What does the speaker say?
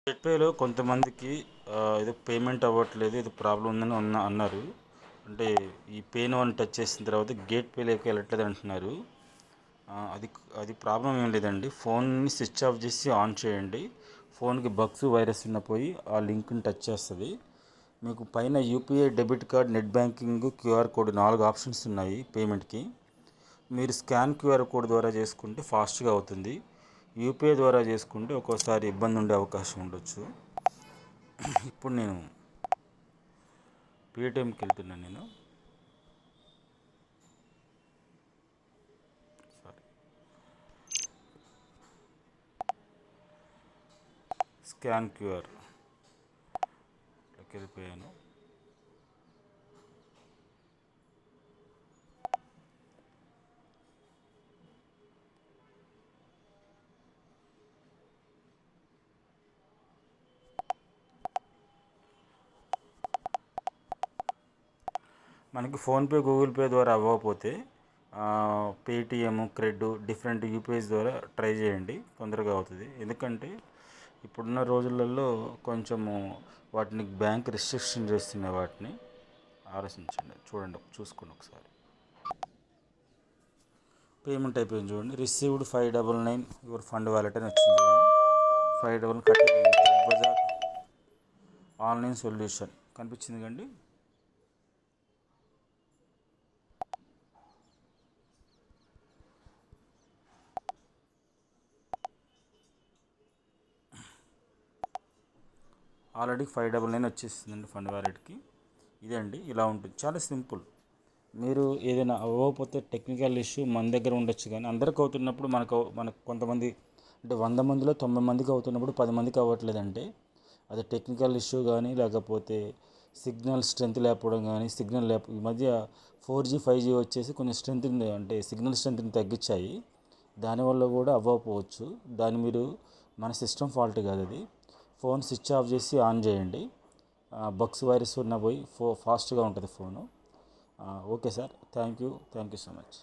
గేట్వేలో కొంతమందికి ఏదో పేమెంట్ అవ్వట్లేదు, ఏదో ప్రాబ్లం ఉందని అన్నారు. అంటే ఈ పేను అని టచ్ చేసిన తర్వాత గేట్వేలోకి వెళ్ళట్లేదు అంటున్నారు. అది అది ప్రాబ్లం ఏం లేదండి. ఫోన్ని స్విచ్ ఆఫ్ చేసి ఆన్ చేయండి. ఫోన్కి బగ్స్ వైరస్ ఉన్న పోయి ఆ లింక్ని టచ్ చేస్తుంది. మీకు పైన UPI, debit card, net banking, QR code 4 options ఉన్నాయి పేమెంట్కి. మీరు స్కాన్ క్యూఆర్ కోడ్ ద్వారా చేసుకుంటే ఫాస్ట్గా అవుతుంది. యూపీఐ ద్వారా చేసుకుంటే ఒక్కోసారి ఇబ్బంది ఉండే అవకాశం ఉండొచ్చు. ఇప్పుడు నేను పేటిఎంకి వెళ్తున్నాను. సారీ, స్కాన్ క్యూఆర్ వెళ్ళిపోయాను. మనకి ఫోన్పే, గూగుల్ పే ద్వారా అవ్వకపోతే పేటిఎం, క్రెడ్, డిఫరెంట్ యూపీఐస్ ద్వారా ట్రై చేయండి, తొందరగా అవుతుంది. ఎందుకంటే ఇప్పుడున్న రోజులలో కొంచెము వాటిని బ్యాంక్ రిస్ట్రిక్షన్ చేస్తున్నాయి. వాటిని ఆలోచించండి, చూడండి, చూసుకోండి ఒకసారి. పేమెంట్ అయిపోయింది చూడండి. రిసీవ్డ్ 599 యువర్ ఫండ్ వాలెట్ అని వచ్చింది చూడండి. 599 కట్టి బజార్ ఆన్లైన్ సొల్యూషన్ కనిపించింది కండి. ఆల్రెడీ 599 వచ్చేసిందండి ఫండ్ వాలెట్కి. ఇదే అండి, ఇలా ఉంటుంది, చాలా సింపుల్. మీరు ఏదైనా అవ్వకపోతే టెక్నికల్ ఇష్యూ మన దగ్గర ఉండొచ్చు, కానీ అందరికి అవుతున్నప్పుడు మనకు కొంతమంది అంటే 100 మందిలో 90 మందికి అవుతున్నప్పుడు 10 మందికి అవ్వట్లేదంటే అది టెక్నికల్ ఇష్యూ కానీ, లేకపోతే సిగ్నల్ స్ట్రెంత్ లేకపోవడం కానీ, ఈ మధ్య 4G 5G వచ్చేసి కొన్ని స్ట్రెంత్ అంటే సిగ్నల్ స్ట్రెంత్ని తగ్గించాయి. దానివల్ల కూడా అవ్వకపోవచ్చు. దాన్ని మీరు మన సిస్టమ్ ఫాల్ట్ కాదు అది. ఫోన్ స్విచ్ ఆఫ్ చేసి ఆన్ చేయండి. బగ్స్ వైరస్ ఉన్న పోయి ఫాస్ట్గా ఉంటుంది phone. Okay sir, thank you so much.